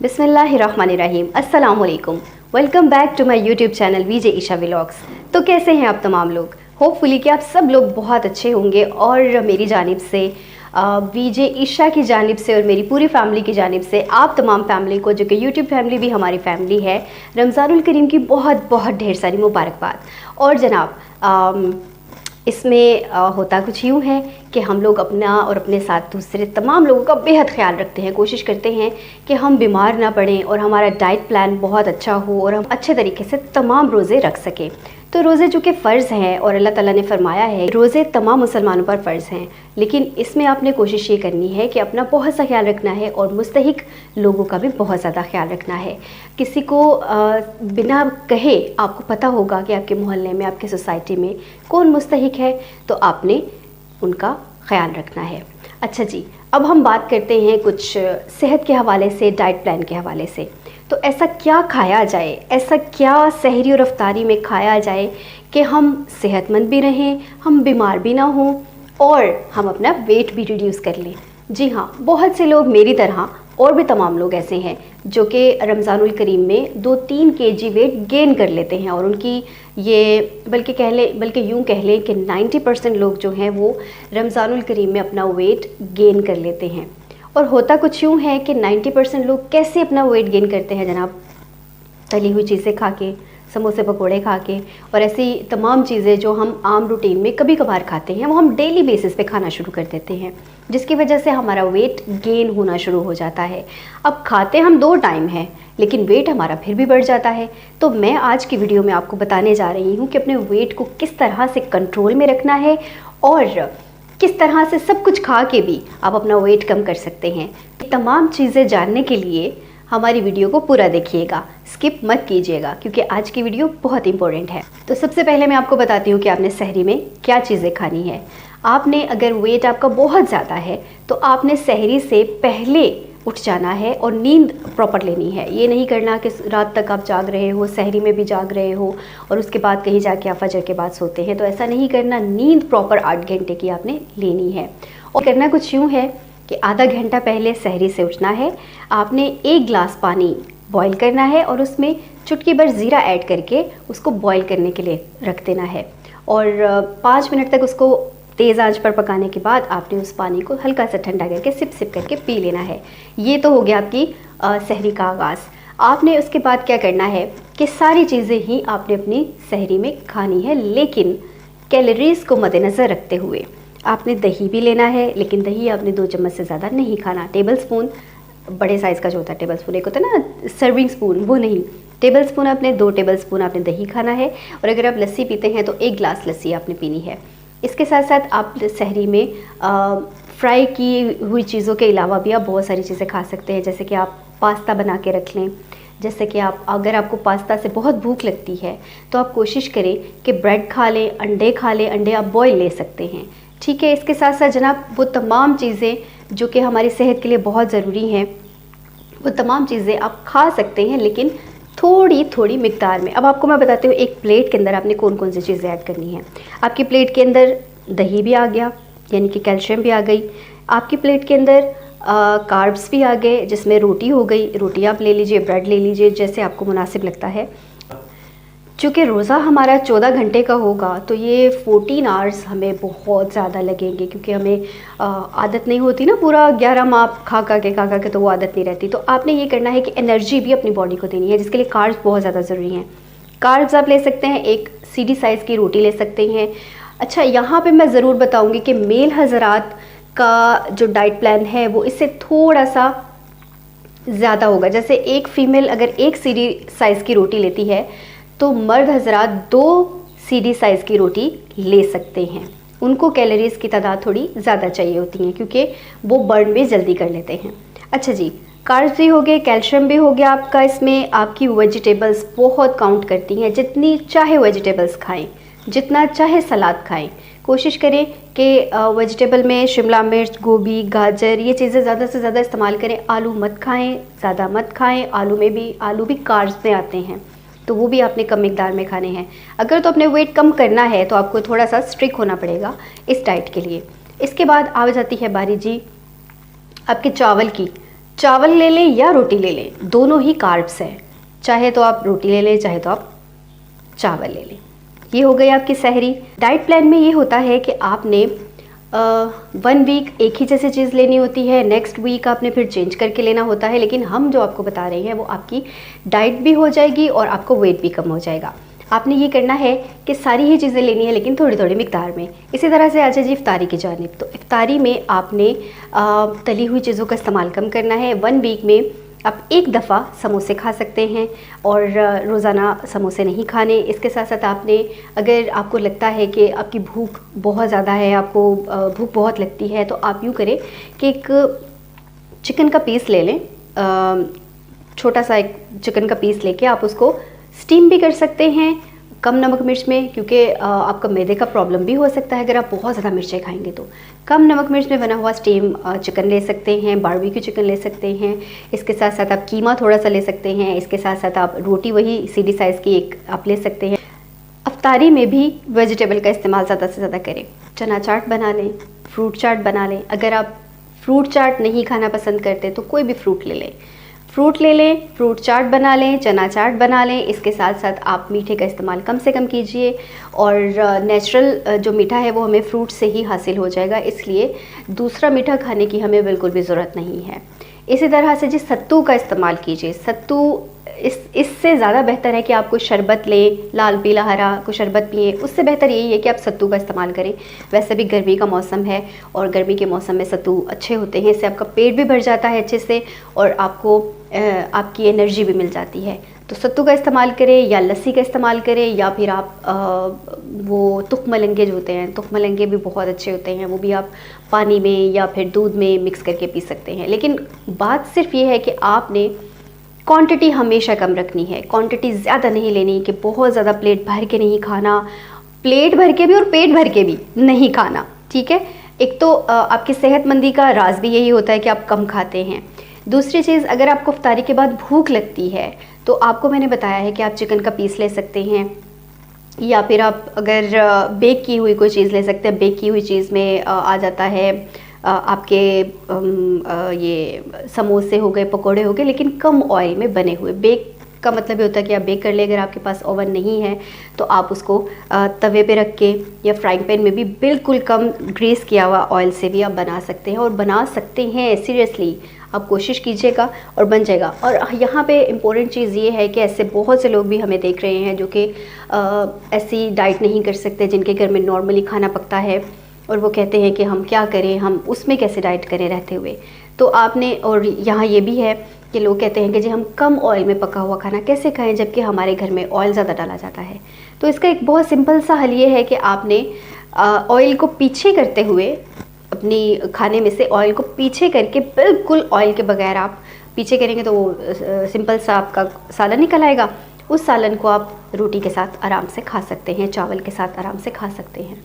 बिस्मिल्लाहिर्रहमानिर्रहीम। अस्सलाम वालेकुम। Welcome back to my YouTube channel VJ Isha vlogs. तो कैसे हैं आप तमाम लोग? होपफुली कि आप सब लोग बहुत अच्छे होंगे। और मेरी जानिब से वीजे ईशा की जानिब से और मेरी पूरी फैमिली की जानिब से आप तमाम फैमिली को, जो कि यूट्यूब फैमिली भी हमारी फैमिली है, रमज़ानुल करीम की बहुत बहुत ढेर सारी मुबारकबाद। और जनाब इसमें होता कुछ यूँ है कि हम लोग अपना और अपने साथ दूसरे तमाम लोगों का बेहद ख्याल रखते हैं। कोशिश करते हैं कि हम बीमार ना पड़ें और हमारा डाइट प्लान बहुत अच्छा हो और हम अच्छे तरीके से तमाम रोज़े रख सकें। तो रोज़े जो कि फ़र्ज़ हैं और अल्लाह ताला ने फरमाया है रोज़े तमाम मुसलमानों पर फ़र्ज़ हैं, लेकिन इसमें आपने कोशिश ये करनी है कि अपना बहुत सा ख्याल रखना है और मुस्तहिक लोगों का भी बहुत ज़्यादा ख्याल रखना है। किसी को बिना कहे आपको पता होगा कि आपके मोहल्ले में, आपकी सोसाइटी में कौन मुस्तहिक है, तो आपने उनका ख्याल रखना है। अच्छा जी, अब हम बात करते हैं कुछ सेहत के हवाले से, डाइट प्लान के हवाले से। तो ऐसा क्या खाया जाए, ऐसा क्या सहरी और अफ्तारी में खाया जाए कि हम सेहतमंद भी रहें, हम बीमार भी ना हों और हम अपना वेट भी रिड्यूस कर लें। जी हाँ, बहुत से लोग मेरी तरह और भी तमाम लोग ऐसे हैं जो कि रमज़ानुल करीम में 2-3 केजी वेट गेन कर लेते हैं। और उनकी ये बल्कि यूँ कह लें कि 90% लोग जो हैं वो रमज़ानुल करीम में अपना वेट गेन कर लेते हैं। और होता कुछ यूँ है कि 90% लोग कैसे अपना वेट गेन करते हैं जनाब? तली हुई चीज़ें खा के, समोसे पकोड़े खा के और ऐसी तमाम चीज़ें जो हम आम रूटीन में कभी कभार खाते हैं वो हम डेली बेसिस पे खाना शुरू कर देते हैं, जिसकी वजह से हमारा वेट गेन होना शुरू हो जाता है। अब खाते हम 2 टाइम हैं लेकिन वेट हमारा फिर भी बढ़ जाता है। तो मैं आज की वीडियो में आपको बताने जा रही हूँ कि अपने वेट को किस तरह से कंट्रोल में रखना है और किस तरह से सब कुछ खा के भी आप अपना वेट कम कर सकते हैं। तमाम चीज़ें जानने के लिए हमारी वीडियो को पूरा देखिएगा, स्किप मत कीजिएगा, क्योंकि आज की वीडियो बहुत इंपॉर्टेंट है। तो सबसे पहले मैं आपको बताती हूँ कि आपने सहरी में क्या चीज़ें खानी है। आपने, अगर वेट आपका बहुत ज़्यादा है तो आपने सहरी से पहले उठ जाना है और नींद प्रॉपर लेनी है। ये नहीं करना कि रात तक आप जाग रहे हो, सहरी में भी जाग रहे हो और उसके बाद कहीं जाके आप फजर के बाद सोते हैं, तो ऐसा नहीं करना। नींद प्रॉपर 8 घंटे की आपने लेनी है। और करना कुछ यूँ है कि आधा घंटा पहले सहरी से उठना है, आपने 1 गिलास पानी बॉईल करना है और उसमें चुटकी भर ज़ीरा ऐड करके उसको बॉईल करने के लिए रख देना है। और 5 मिनट तक उसको तेज़ आंच पर पकाने के बाद आपने उस पानी को हल्का सा ठंडा करके सिप सिप करके पी लेना है। ये तो हो गया आपकी सहरी का आगाज़। आपने उसके बाद क्या करना है कि सारी चीज़ें ही आपने अपनी सहरी में खानी है, लेकिन कैलोरीज़ को मद्देनज़र रखते हुए। आपने दही भी लेना है, लेकिन दही आपने 2 चम्मच से ज़्यादा नहीं खाना। टेबल स्पून, बड़े साइज़ का जो होता है टेबल स्पून, एक होता है ना सर्विंग स्पून, वो नहीं, टेबल स्पून आपने 2 टेबल स्पून आपने दही खाना है। और अगर आप लस्सी पीते हैं तो 1 गिलास लस्सी आपने पीनी है। इसके साथ साथ आप सहरी में फ्राई की हुई चीज़ों के अलावा भी आप बहुत सारी चीज़ें खा सकते हैं। जैसे कि आप पास्ता बना के रख लें। जैसे कि अगर आपको पास्ता से बहुत भूख लगती है तो आप कोशिश करें कि ब्रेड खा लें, अंडे खा लें, अंडे आप बॉयल ले सकते हैं, ठीक है। इसके साथ साथ जनाब वो तमाम चीज़ें जो कि हमारी सेहत के लिए बहुत ज़रूरी हैं, वो तमाम चीज़ें आप खा सकते हैं, लेकिन थोड़ी थोड़ी मिकदार में। अब आपको मैं बताती हूँ एक प्लेट के अंदर आपने कौन कौन सी चीज़ें ऐड करनी है। आपकी प्लेट के अंदर दही भी आ गया, यानी कि कैल्शियम भी आ गई। आपकी प्लेट के अंदर कार्ब्स भी आ गए, जिसमें रोटी हो गई, रोटी आप ले लीजिए, ब्रेड ले लीजिए, जैसे आपको मुनासिब लगता है। चूँकि रोज़ा हमारा 14 घंटे का होगा तो ये 14 आवर्स हमें बहुत ज़्यादा लगेंगे, क्योंकि हमें आदत नहीं होती ना, पूरा 11 माह खा के तो वो आदत नहीं रहती। तो आपने ये करना है कि एनर्जी भी अपनी बॉडी को देनी है, जिसके लिए कार्ब्स बहुत ज़्यादा ज़रूरी हैं। कार्ब्स आप ले सकते हैं, एक सीडी साइज़ की रोटी ले सकते हैं। अच्छा, यहाँ पे मैं ज़रूर बताऊँगी कि मेल हज़रात का जो डाइट प्लान है वो इससे थोड़ा सा ज़्यादा होगा। जैसे एक फ़ीमेल अगर 1 सीडी साइज़ की रोटी लेती है तो मर्द हजरात 2 सीडी साइज़ की रोटी ले सकते हैं। उनको कैलोरीज़ की तादाद थोड़ी ज़्यादा चाहिए होती हैं, क्योंकि वो बर्न भी जल्दी कर लेते हैं। अच्छा जी, कार्ब्स भी हो गए, कैल्शियम भी हो गया आपका। इसमें आपकी वेजिटेबल्स बहुत काउंट करती हैं। जितनी चाहे वेजिटेबल्स खाएं, जितना चाहे सलाद खाएं। कोशिश करें कि वेजिटेबल में शिमला मिर्च, गोभी, गाजर, ये चीज़ें ज़्यादा से ज़्यादा इस्तेमाल करें। आलू मत खाएं, ज़्यादा मत खाएं। आलू भी कार्ब्स में आते हैं, तो वो भी आपने कम मिकदार में खाने हैं। अगर तो अपने वेट कम करना है तो आपको थोड़ा सा स्ट्रिक्ट होना पड़ेगा इस डाइट के लिए। इसके बाद आ जाती है बारी जी आपके चावल की। चावल ले लें या रोटी ले लें, दोनों ही कार्ब्स हैं। चाहे तो आप रोटी ले लें, चाहे तो आप चावल ले लें। ये हो गई आपकी सहरी। डाइट प्लान में ये होता है कि आपने 1 वीक एक ही जैसी चीज़ लेनी होती है, नेक्स्ट वीक आपने फिर चेंज करके लेना होता है, लेकिन हम जो आपको बता रहे हैं वो आपकी डाइट भी हो जाएगी और आपको वेट भी कम हो जाएगा। आपने ये करना है कि सारी ही चीज़ें लेनी है, लेकिन थोड़ी थोड़ी मिकदार में। इसी तरह से अच्छा जी इफ्तारी की जानिब। तो इफ्तारी में आपने तली हुई चीज़ों का इस्तेमाल कम करना है। 1 वीक में आप एक दफ़ा समोसे खा सकते हैं और रोज़ाना समोसे नहीं खाने। इसके साथ साथ आपने, अगर आपको लगता है कि आपकी भूख बहुत ज़्यादा है, आपको भूख बहुत लगती है, तो आप यूँ करें कि एक चिकन का पीस ले लें। छोटा सा एक चिकन का पीस लेके आप उसको स्टीम भी कर सकते हैं कम नमक मिर्च में, क्योंकि आपका मैदे का प्रॉब्लम भी हो सकता है अगर आप बहुत ज़्यादा मिर्चें खाएंगे। तो कम नमक मिर्च में बना हुआ स्टीम चिकन ले सकते हैं, बारबेक्यू चिकन ले सकते हैं। इसके साथ साथ आप कीमा थोड़ा सा ले सकते हैं। इसके साथ साथ आप रोटी वही सीधी साइज़ की एक आप ले सकते हैं। अफ्तारी में भी वेजिटेबल का इस्तेमाल ज़्यादा से ज़्यादा करें। चना चाट बना लें, फ्रूट चाट बना लें। अगर आप फ्रूट चाट नहीं खाना पसंद करते तो कोई भी फ्रूट ले लें, फ्रूट ले लें, फ्रूट चाट बना लें, चना चाट बना लें। इसके साथ साथ आप मीठे का इस्तेमाल कम से कम कीजिए और नेचुरल जो मीठा है वो हमें फ्रूट से ही हासिल हो जाएगा, इसलिए दूसरा मीठा खाने की हमें बिल्कुल भी ज़रूरत नहीं है। इसी तरह से जी सत्तू का इस्तेमाल कीजिए। सत्तू इससे ज़्यादा बेहतर है कि आप कोई शरबत लें, लाल पीला हरा कोई शरबत पिए, उससे बेहतर यही है कि आप सत्तू का इस्तेमाल करें। वैसे भी गर्मी का मौसम है और गर्मी के मौसम में सत्तू अच्छे होते हैं, इससे आपका पेट भी भर जाता है अच्छे से और आपको आपकी एनर्जी भी मिल जाती है। तो सत्तू का इस्तेमाल करें या लस्सी का इस्तेमाल करें, या फिर आप वो तुखमलंगे जो होते हैं, तुखमलंगे भी बहुत अच्छे होते हैं, वो भी आप पानी में या फिर दूध में मिक्स करके पी सकते हैं। लेकिन बात सिर्फ ये है कि आपने क्वांटिटी हमेशा कम रखनी है, क्वांटिटी ज़्यादा नहीं लेनी कि बहुत ज़्यादा प्लेट भर के नहीं खाना, प्लेट भर के भी और पेट भर के भी नहीं खाना, ठीक है। एक तो आपकी सेहतमंदी का राज भी यही होता है कि आप कम खाते हैं। दूसरी चीज़, अगर आपको इफ्तारी के बाद भूख लगती है तो आपको मैंने बताया है कि आप चिकन का पीस ले सकते हैं, या फिर आप अगर बेक की हुई कोई चीज़ ले सकते हैं। बेक की हुई चीज़ में आ जाता है आपके ये समोसे हो गए, पकोड़े हो गए, लेकिन कम ऑयल में बने हुए। बेक का मतलब ये होता है कि आप बेक कर ले। अगर आपके पास ओवन नहीं है तो आप उसको तवे पे रख के या फ्राइंग पैन में भी बिल्कुल कम ग्रीस किया हुआ ऑयल से भी आप बना सकते हैं, और बना सकते हैं सीरियसली। आप कोशिश कीजिएगा और बन जाएगा। और यहाँ पे इम्पोर्टेंट चीज़ ये है कि ऐसे बहुत से लोग भी हमें देख रहे हैं जो कि ऐसी डाइट नहीं कर सकते, जिनके घर में नॉर्मली खाना पकता है और वो कहते हैं कि हम क्या करें, हम उसमें कैसे डाइट करें रहते हुए। तो आपने, और यहाँ ये भी है कि लोग कहते हैं कि जी हम कम ऑयल में पका हुआ खाना कैसे खाएं जबकि हमारे घर में ऑयल ज़्यादा डाला जाता है। तो इसका एक बहुत सिंपल सा हल ये है कि आपने ऑयल को पीछे करते हुए, अपनी खाने में से ऑयल को पीछे करके, बिल्कुल ऑयल के बगैर आप पीछे करेंगे तो वो सिंपल सा आपका सालन निकल आएगा। उस सालन को आप रोटी के साथ आराम से खा सकते हैं, चावल के साथ आराम से खा सकते हैं।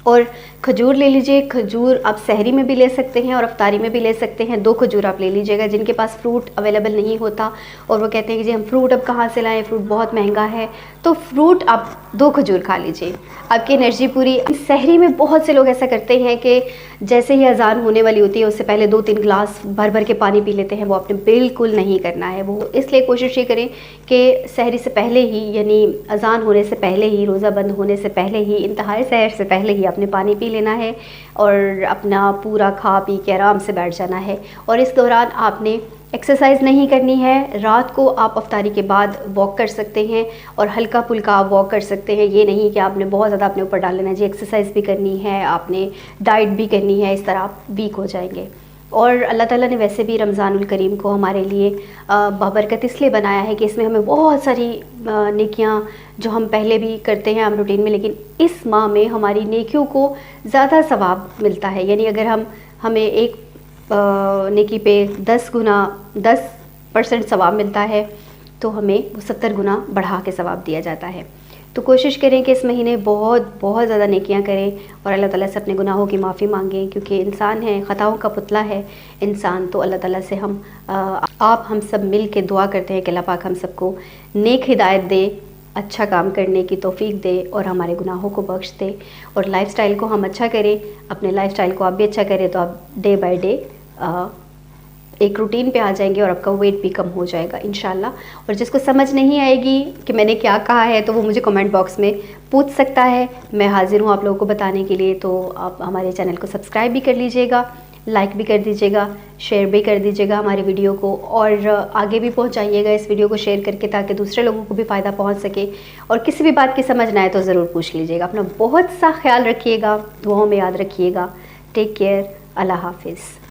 और खजूर ले लीजिए। खजूर आप सहरी में भी ले सकते हैं और अफ्तारी में भी ले सकते हैं। 2 खजूर आप ले लीजिएगा। जिनके पास फ्रूट अवेलेबल नहीं होता और वो कहते हैं कि जी हम फ्रूट अब कहाँ से लाएं, फ्रूट बहुत महंगा है, तो फ्रूट आप 2 खजूर खा लीजिए, आपकी एनर्जी पूरी। सहरी में बहुत से लोग ऐसा करते हैं कि जैसे ही अजान होने वाली होती है उससे पहले 2-3 गिलास भर भर के पानी पी लेते हैं। वो आपने बिल्कुल नहीं करना है। वो इसलिए कोशिश ये करें कि सहरी से पहले ही, यानी अजान होने से पहले ही, रोज़ा बंद होने से पहले ही, इंतहाई सहर से पहले ही आपने पानी पी लेना है और अपना पूरा खा पी के आराम से बैठ जाना है। और इस दौरान आपने एक्सरसाइज नहीं करनी है। रात को आप अफ्तारी के बाद वॉक कर सकते हैं और हल्का फुल्का आप वॉक कर सकते हैं। ये नहीं कि आपने बहुत ज़्यादा अपने ऊपर डाल लेना जी, एक्सरसाइज भी करनी है, आपने डाइट भी करनी है, इस तरह आप वीक हो जाएंगे। और अल्लाह ताला ने वैसे भी रमज़ानुल करीम को हमारे लिए बाबरकत इसलिए बनाया है कि इसमें हमें बहुत सारी नेकियां जो हम पहले भी करते हैं आम रूटीन में, लेकिन इस माह में हमारी नेकियों को ज़्यादा सवाब मिलता है। यानी अगर हमें एक नेकी पे 10% सवाब मिलता है तो हमें वो 70 गुना बढ़ा के सवाब दिया जाता है। तो कोशिश करें कि इस महीने बहुत बहुत ज़्यादा नेकियां करें और अल्लाह ताला से अपने गुनाहों की माफ़ी मांगें, क्योंकि इंसान है, ख़ताओं का पुतला है इंसान। तो अल्लाह ताला से हम सब मिल के दुआ करते हैं कि अल्लाह पाक हम सबको नेक हिदायत दे, अच्छा काम करने की तौफीक दे और हमारे गुनाहों को बख्श दे। और लाइफ़स्टाइल को हम अच्छा करें, अपने लाइफ़स्टाइल को आप भी अच्छा करें तो आप डे बाय डे एक रूटीन पे आ जाएंगे और आपका वेट भी कम हो जाएगा इंशाल्लाह। और जिसको समझ नहीं आएगी कि मैंने क्या कहा है तो वो मुझे कमेंट बॉक्स में पूछ सकता है, मैं हाजिर हूँ आप लोगों को बताने के लिए। तो आप हमारे चैनल को सब्सक्राइब भी कर लीजिएगा, लाइक भी कर दीजिएगा, शेयर भी कर दीजिएगा हमारे वीडियो को, और आगे भी पहुंचाइएगा इस वीडियो को शेयर करके, ताकि दूसरे लोगों को भी फ़ायदा पहुंच सके। और किसी भी बात की समझ ना आए तो ज़रूर पूछ लीजिएगा। अपना बहुत सा ख्याल रखिएगा, दुआओं में याद रखिएगा। टेक केयर, अल्लाह हाफिज़।